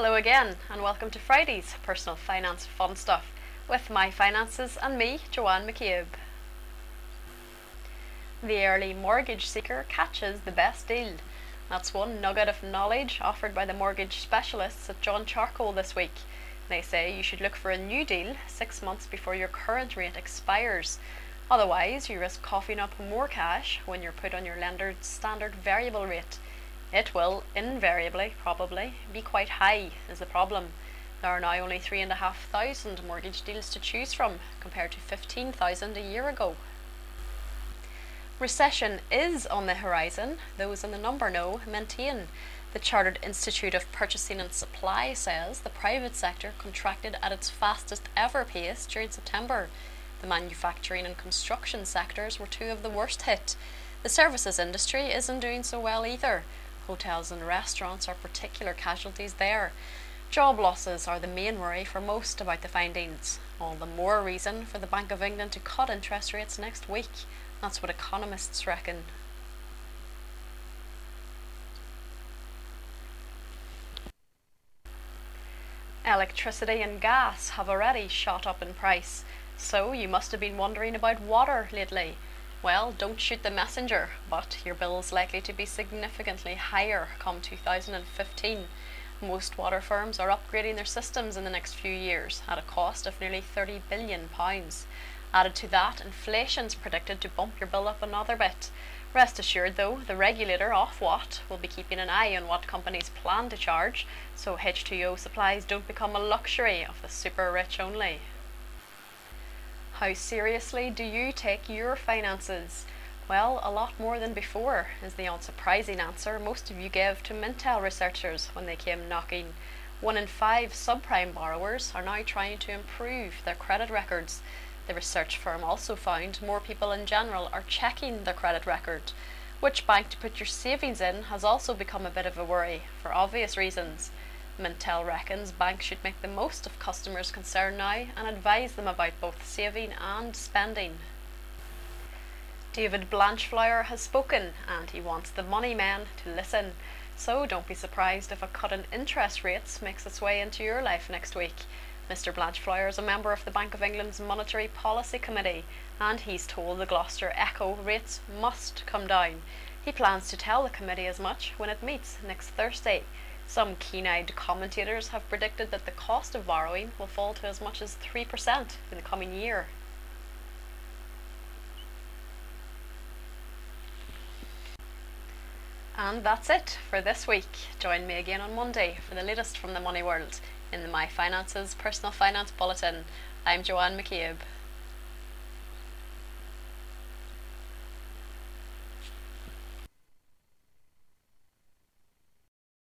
Hello again, and welcome to Friday's Personal Finance Fun Stuff with MyFinances and me, Joanne McCabe. The early mortgage seeker catches the best deal. That's one nugget of knowledge offered by the mortgage specialists at John Charcoal this week. They say you should look for a new deal 6 months before your current rate expires. Otherwise, you risk coughing up more cash when you're put on your lender's standard variable rate. It will invariably, probably, be quite high is the problem. There are now only 3,500 mortgage deals to choose from, compared to 15,000 a year ago. Recession is on the horizon. Those in the number know maintain. The Chartered Institute of Purchasing and Supply says the private sector contracted at its fastest ever pace during September. The manufacturing and construction sectors were two of the worst hit. The services industry isn't doing so well either. Hotels and restaurants are particular casualties there. Job losses are the main worry for most about the findings. All the more reason for the Bank of England to cut interest rates next week. That's what economists reckon. Electricity and gas have already shot up in price, so you must have been wondering about water lately. Well, don't shoot the messenger, but your bill's likely to be significantly higher come 2015. Most water firms are upgrading their systems in the next few years at a cost of nearly £30 billion. Added to that, inflation's predicted to bump your bill up another bit. Rest assured though, the regulator, Ofwat, will be keeping an eye on what companies plan to charge, so H2O supplies don't become a luxury of the super rich only. How seriously do you take your finances? Well, a lot more than before, is the unsurprising answer most of you gave to Mintel researchers when they came knocking. 1 in 5 subprime borrowers are now trying to improve their credit records. The research firm also found more people in general are checking their credit record. Which bank to put your savings in has also become a bit of a worry, for obvious reasons. Mintel reckons banks should make the most of customers' concern now and advise them about both saving and spending. David Blanchflyer has spoken, and he wants the money men to listen. So don't be surprised if a cut in interest rates makes its way into your life next week. Mr. Blanchflyer is a member of the Bank of England's Monetary Policy Committee, and he's told the Gloucester Echo rates must come down. He plans to tell the committee as much when it meets next Thursday. Some keen-eyed commentators have predicted that the cost of borrowing will fall to as much as 3% in the coming year. And that's it for this week. Join me again on Monday for the latest from the money world in the MyFinances Personal Finance Bulletin. I'm Joanne McCabe.